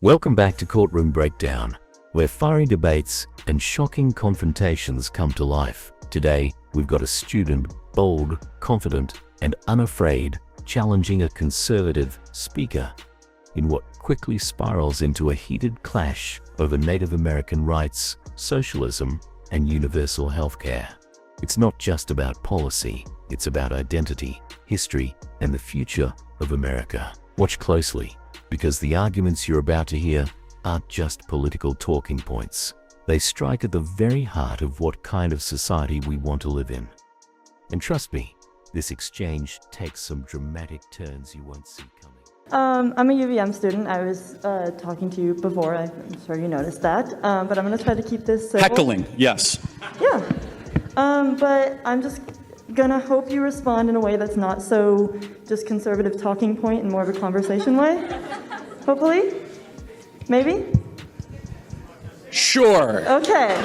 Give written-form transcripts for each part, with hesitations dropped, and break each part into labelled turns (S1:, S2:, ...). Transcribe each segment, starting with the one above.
S1: Welcome back to Courtroom Breakdown, where fiery debates and shocking confrontations come to life. Today, we've got a student, bold, confident, and unafraid, challenging a conservative speaker in what quickly spirals into a heated clash over Native American rights, socialism, and universal healthcare. It's not just about policy, it's about identity, history, and the future of America. Watch closely, because the arguments you're about to hear aren't just political talking points. They strike at the very heart of what kind of society we want to live in. And trust me, this exchange takes some dramatic turns you won't see coming.
S2: I'm a UVM student. I was talking to you before. I'm sure you noticed that. But I'm going to try to keep this civil.
S3: Heckling, yes.
S2: Yeah. But I'm just going to hope you respond in a way that's not so just conservative talking point and more of a conversation way. Hopefully. Maybe?
S3: Sure.
S2: Okay.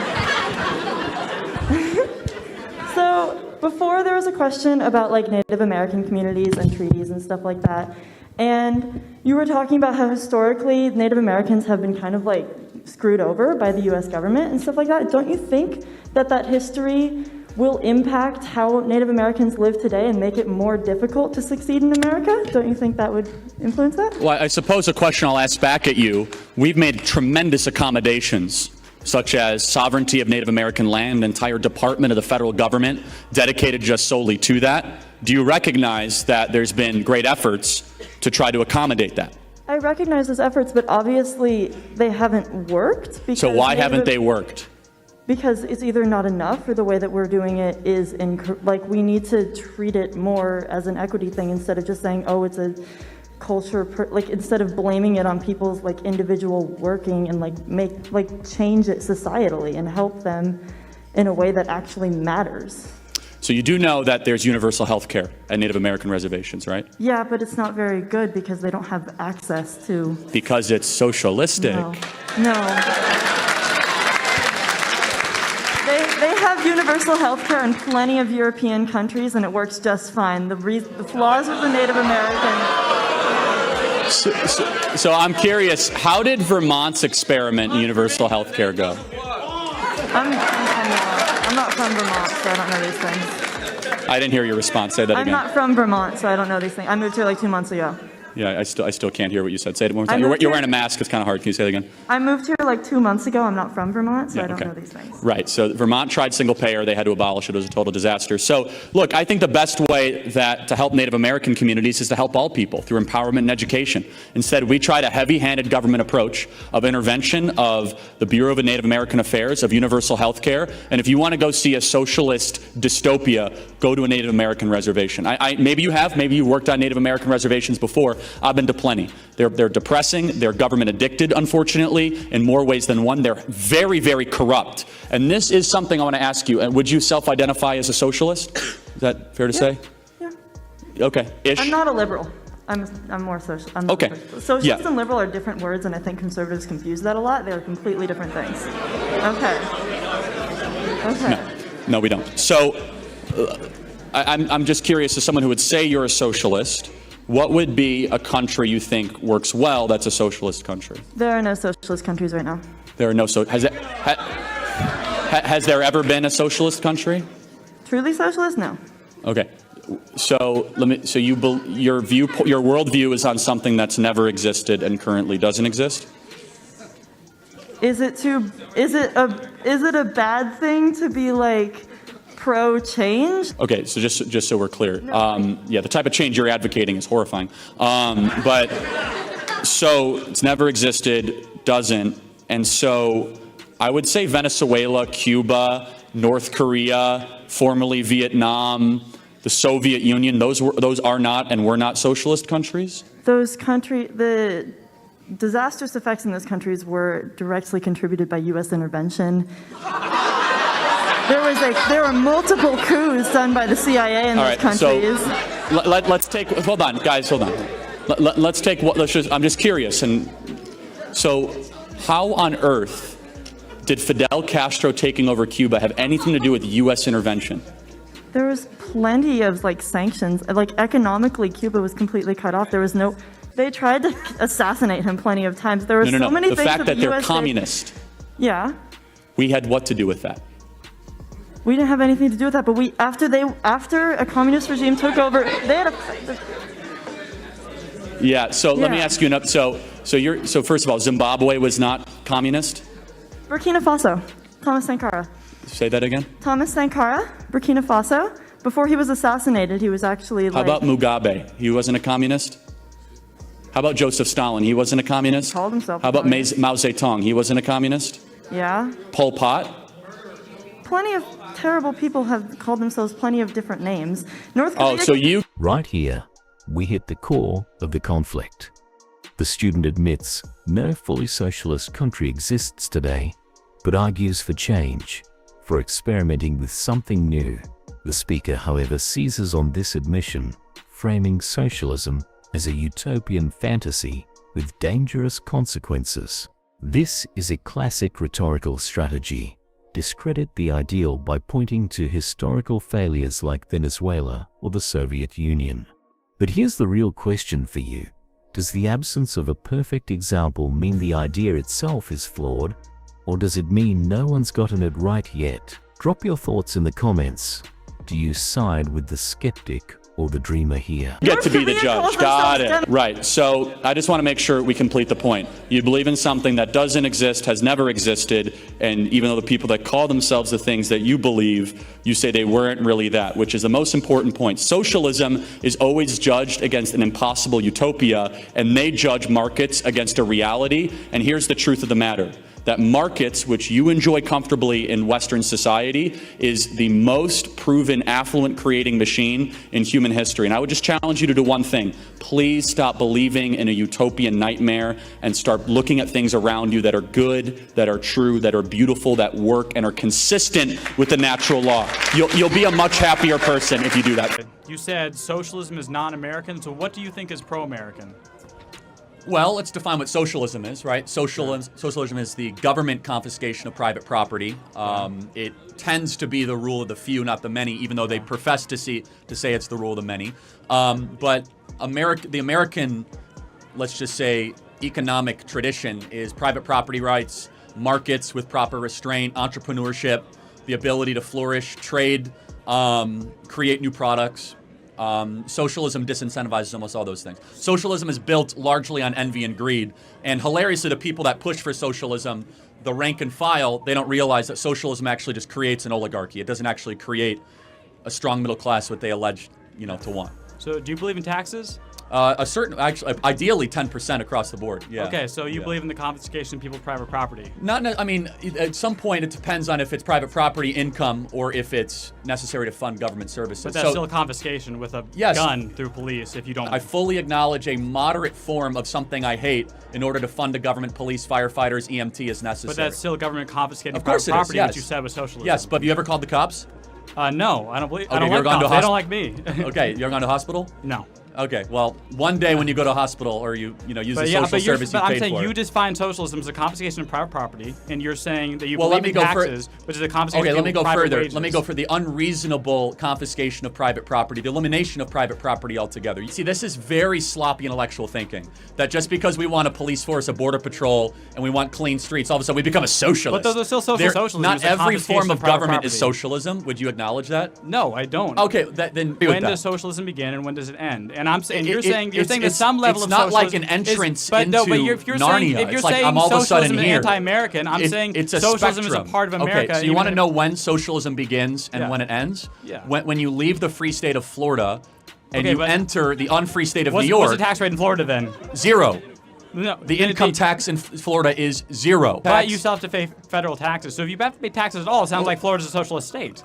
S2: So before there was a question about like Native American communities and treaties and stuff like that. And you were talking about how historically Native Americans have been kind of like screwed over by the US government and stuff like that. Don't you think that that history will impact how Native Americans live today and make it more difficult to succeed in America? Don't you think that would influence that?
S3: Well, I suppose a question I'll ask back at you. We've made tremendous accommodations, such as sovereignty of Native American land, entire department of the federal government dedicated just solely to that. Do you recognize that there's been great efforts to try to accommodate that?
S2: I recognize those efforts, but obviously they haven't worked.
S3: So why haven't they worked?
S2: Because it's either not enough, or the way that we're doing it is like we need to treat it more as an equity thing instead of just saying, oh, it's a culture, like instead of blaming it on people's like individual working and like change it societally and help them in a way that actually matters.
S3: So you do know that there's universal health care at Native American reservations, right?
S2: Yeah, but it's not very good because they don't have access to...
S3: Because it's socialistic.
S2: No. They have universal health care in plenty of European countries, and it works just fine. The flaws of the Native American...
S3: So I'm curious, how did Vermont's experiment in universal health care go?
S2: I'm not from Vermont, so I don't know these things.
S3: I didn't hear your response. Say that again.
S2: I'm not from Vermont, so I don't know these things. I moved here like 2 months ago.
S3: Yeah, I still can't hear what you said. Say it one more time. You're wearing a mask. It's kind of hard. Can you say it again?
S2: I moved here like 2 months ago. I'm not from Vermont, so I don't know these things.
S3: Right. So Vermont tried single payer. They had to abolish it. It was a total disaster. So look, I think the best way to help Native American communities is to help all people through empowerment and education. Instead, we tried a heavy-handed government approach of intervention of the Bureau of Native American Affairs, of universal health care. And if you want to go see a socialist dystopia, go to a Native American reservation. Maybe you have. Maybe you worked on Native American reservations before. I've been to plenty. They're depressing. They're government addicted, unfortunately, in more ways than one. They're very, very corrupt. And this is something I want to ask you. Would you self-identify as a socialist? Is that fair to say?
S2: Yeah.
S3: Okay. Ish.
S2: I'm not a liberal. I'm more social.
S3: Okay.
S2: Socialist and liberal are different words, and I think conservatives confuse that a lot. They're completely different things. Okay.
S3: No, we don't. So I'm just curious, as someone who would say you're a socialist, what would be a country you think works well that's a socialist country?
S2: There are no socialist countries right now.
S3: There are no has there ever been a socialist country?
S2: Truly socialist? No.
S3: Okay. So your worldview is on something that's never existed and currently doesn't exist?
S2: Is it a bad thing to be like pro-change?
S3: Okay, so just so we're clear, yeah, the type of change you're advocating is horrifying. But so it's never existed, doesn't, and so I would say Venezuela, Cuba, North Korea, formerly Vietnam, the Soviet Union, those are not and were not socialist countries?
S2: The disastrous effects in those countries were directly contributed by U.S. intervention. There were multiple coups done by the CIA in those countries.
S3: So let's take. Hold on, guys. Hold on. Let's take. I'm just curious. And so, how on earth did Fidel Castro taking over Cuba have anything to do with U.S. intervention?
S2: There was plenty of sanctions. Economically, Cuba was completely cut off. There was no They tried to assassinate him plenty of times. There were
S3: No.
S2: so many
S3: The
S2: things
S3: fact
S2: with
S3: that
S2: the
S3: they're
S2: USA
S3: communist,
S2: Yeah.
S3: we had what to do with that?
S2: We didn't have anything to do with that, but after a communist regime took over, they had
S3: Yeah. So let me
S2: Yeah.
S3: ask you another. So first of all, Zimbabwe was not communist.
S2: Burkina Faso, Thomas Sankara.
S3: Say that again.
S2: Thomas Sankara, Burkina Faso. Before he was assassinated, he was actually
S3: How about Mugabe? He wasn't a communist. How about Joseph Stalin? He wasn't a communist.
S2: He called himself
S3: How
S2: a
S3: about
S2: communist.
S3: Mao Zedong? He wasn't a communist.
S2: Yeah.
S3: Pol Pot.
S2: Plenty of terrible people have called themselves plenty of different names. North Korea.
S3: Oh, so you
S1: Right here, we hit the core of the conflict. The student admits no fully socialist country exists today, but argues for change, for experimenting with something new. The speaker, however, seizes on this admission, framing socialism as a utopian fantasy with dangerous consequences. This is a classic rhetorical strategy. Discredit the ideal by pointing to historical failures like Venezuela or the Soviet Union. But here's the real question for you. Does the absence of a perfect example mean the idea itself is flawed, or does it mean no one's gotten it right yet? Drop your thoughts in the comments. Do you side with the skeptic or the dreamer here?
S3: get to be the
S2: North Korea
S3: judge.
S2: calls
S3: Got
S2: themselves
S3: it. Right. So I just want to make sure we complete the point. You believe in something that doesn't exist, has never existed, and even though the people that call themselves the things that you believe, you say they weren't really that, which is the most important point. Socialism is always judged against an impossible utopia, and they judge markets against a reality. And here's the truth of the matter. That markets, which you enjoy comfortably in Western society, is the most proven affluent creating machine in human history. And I would just challenge you to do one thing. Please stop believing in a utopian nightmare and start looking at things around you that are good, that are true, that are beautiful, that work, and are consistent with the natural law. You'll be a much happier person if you do that.
S4: You said socialism is non-American, so what do you think is pro-American?
S3: Well, let's define what socialism is, right? Socialism is the government confiscation of private property. It tends to be the rule of the few, not the many, even though they profess to say it's the rule of the many. But the American, let's just say, economic tradition is private property rights, markets with proper restraint, entrepreneurship, the ability to flourish, trade, create new products. Socialism disincentivizes almost all those things. Socialism is built largely on envy and greed. And hilariously, the people that push for socialism, the rank and file, they don't realize that socialism actually just creates an oligarchy. It doesn't actually create a strong middle class, what they allege, to want.
S4: So do you believe in taxes?
S3: Ideally 10% across the board. Yeah.
S4: Okay, so you believe in the confiscation of people's private property?
S3: At some point it depends on if it's private property income or if it's necessary to fund government services.
S4: But that's still a confiscation with a gun through police if you don't.
S3: I fully acknowledge a moderate form of something I hate in order to fund the government, police, firefighters, EMT is necessary.
S4: But that's still government confiscating
S3: of course
S4: private property,
S3: yes.
S4: which you said was socialism.
S3: Yes, but have you ever called the cops?
S4: No, I don't believe.
S3: Okay,
S4: I don't
S3: you ever
S4: like
S3: gone to
S4: cops. They don't like me.
S3: Okay, you ever gone to the hospital?
S4: No.
S3: Okay, well, one day when you go to a hospital or you use the social service you
S4: I'm
S3: paid
S4: saying
S3: for.
S4: you define socialism as a confiscation of private property, and you're saying that you
S3: Well,
S4: believe in taxes, which is a confiscation
S3: Okay,
S4: of
S3: let me go
S4: private
S3: further.
S4: wages.
S3: Let me go for the unreasonable confiscation of private property, the elimination of private property altogether. You see, this is very sloppy intellectual thinking. That just because we want a police force, a border patrol, and we want clean streets, all of a sudden we become a socialist.
S4: But those are still socialism.
S3: Not
S4: It's a
S3: every
S4: confiscation
S3: form
S4: of
S3: of
S4: private
S3: government is
S4: property.
S3: socialism. Would you acknowledge that?
S4: No, I don't.
S3: Okay, then
S4: When does socialism begin and when does it end? And I'm saying you're saying that some level
S3: it's
S4: of
S3: not like
S4: socialism
S3: an entrance
S4: but
S3: into
S4: if you're
S3: Narnia.
S4: Saying, if you're
S3: it's like
S4: saying
S3: I'm all of a sudden
S4: socialism is
S3: here.
S4: anti-American, I'm saying
S3: it's a
S4: socialism
S3: spectrum.
S4: is a part of America.
S3: Okay, so you want to know when socialism begins and when it ends?
S4: Yeah.
S3: When you leave the free state of Florida and you
S4: but
S3: enter the unfree state of New
S4: what's
S3: York.
S4: the tax rate in Florida then?
S3: Zero.
S4: No,
S3: The income tax in Florida is zero.
S4: But you still have to pay federal taxes. So if you have to pay taxes at all, it sounds like Florida's a socialist state.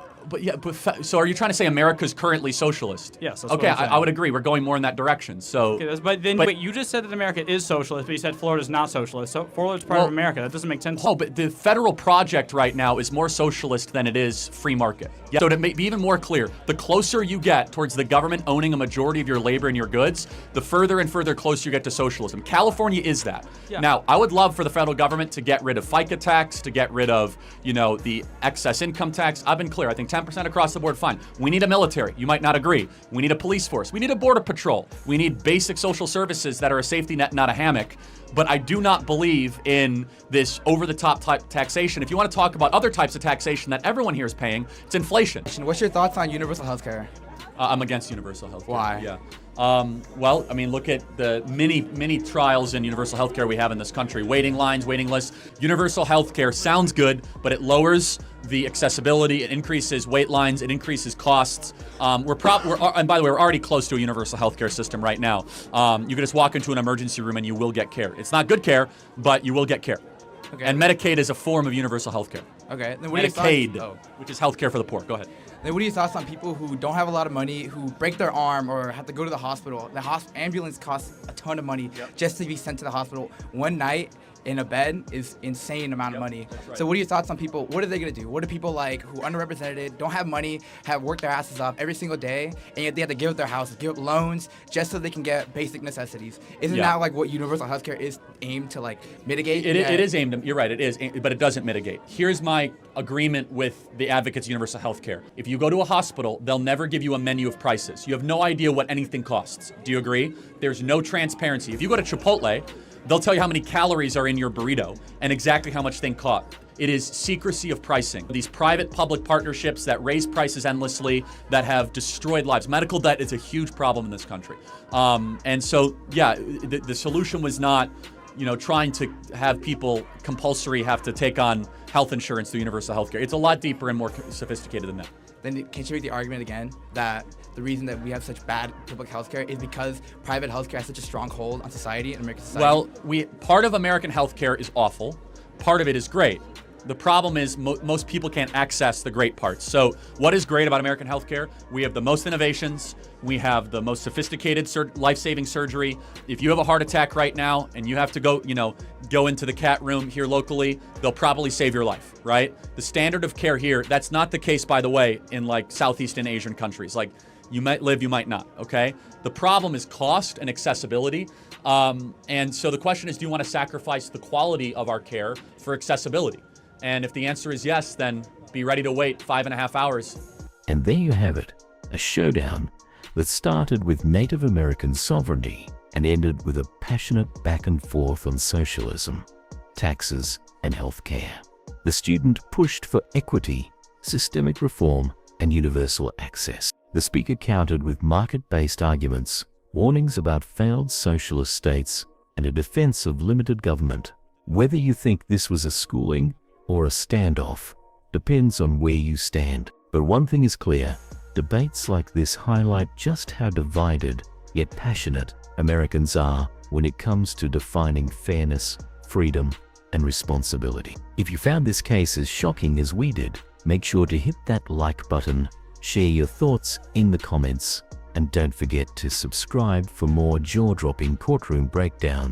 S3: So are you trying to say America's currently socialist?
S4: Yes. That's
S3: Okay,
S4: what I'm saying.
S3: I would agree. We're going more in that direction. So.
S4: Okay, wait, you just said that America is socialist, but you said Florida's not socialist. So Florida's part of America. That doesn't make sense.
S3: Oh, but the federal project right now is more socialist than it is free market. Yeah. So to be even more clear, the closer you get towards the government owning a majority of your labor and your goods, the further and further closer you get to socialism. California is that.
S4: Yeah.
S3: Now, I would love for the federal government to get rid of FICA tax, to get rid of, the excess income tax. I've been clear. I think 10% across the board, fine. We need a military. You might not agree. We need a police force. We need a border patrol. We need basic social services that are a safety net, not a hammock. But I do not believe in this over-the-top type taxation. If you want to talk about other types of taxation that everyone here is paying, it's inflation.
S5: What's your thoughts on universal health care?
S3: I'm against universal health care.
S5: Why?
S3: Yeah. Well, I mean, look at the many trials in universal health care we have in this country. Waiting lines, waiting lists. Universal health care sounds good, but it lowers the accessibility, it increases wait lines, it increases costs. And by the way, we're already close to a universal health care system right now. You can just walk into an emergency room and you will get care. It's not good care, but you will get care.
S5: Okay.
S3: And Medicaid is a form of universal health care.
S5: Okay. Then what are your
S3: Medicaid,
S5: thoughts?
S3: which is health care for the poor. Go ahead.
S5: Then what are your thoughts on people who don't have a lot of money, who break their arm or have to go to the hospital? The ambulance costs a ton of money just to be sent to the hospital. One night in a bed is insane amount of money.
S3: Right.
S5: So what are your thoughts on people? What are they gonna do? What are people like who underrepresented, don't have money, have worked their asses off every single day, and yet they have to give up their houses, give up loans just so they can get basic necessities? Isn't that like what universal healthcare is aimed to like mitigate?
S3: It is aimed at, you're right, it is, but it doesn't mitigate. Here's my agreement with the advocates of universal health care. If you go to a hospital, they'll never give you a menu of prices. You have no idea what anything costs. Do you agree? There's no transparency. If you go to Chipotle, they'll tell you how many calories are in your burrito and exactly how much thing cost. It is secrecy of pricing. These private-public partnerships that raise prices endlessly, that have destroyed lives. Medical debt is a huge problem in this country. And so, yeah, the solution was not, trying to have people compulsory have to take on health insurance through universal health care. It's a lot deeper and more sophisticated than that.
S5: Then can you make the argument again that the reason that we have such bad public health care is because private health care has such a strong hold on society and American society?
S3: Well, part of American health care is awful. Part of it is great. The problem is most people can't access the great parts. So what is great about American healthcare? We have the most innovations. We have the most sophisticated life-saving surgery. If you have a heart attack right now and you have to go into the CAT room here locally, they'll probably save your life, right? The standard of care here, that's not the case, by the way, in like Southeast Asian countries. Like, you might live, you might not, okay? The problem is cost and accessibility. And so the question is, do you want to sacrifice the quality of our care for accessibility? And if the answer is yes, then be ready to wait 5.5 hours.
S1: And there you have it, a showdown that started with Native American sovereignty and ended with a passionate back and forth on socialism, taxes, and healthcare. The student pushed for equity, systemic reform, and universal access. The speaker countered with market-based arguments, warnings about failed socialist states, and a defense of limited government. Whether you think this was a schooling or a standoff depends on where you stand. But one thing is clear, debates like this highlight just how divided yet passionate Americans are when it comes to defining fairness, freedom, and responsibility. If you found this case as shocking as we did, make sure to hit that like button, share your thoughts in the comments, and don't forget to subscribe for more jaw-dropping courtroom breakdowns.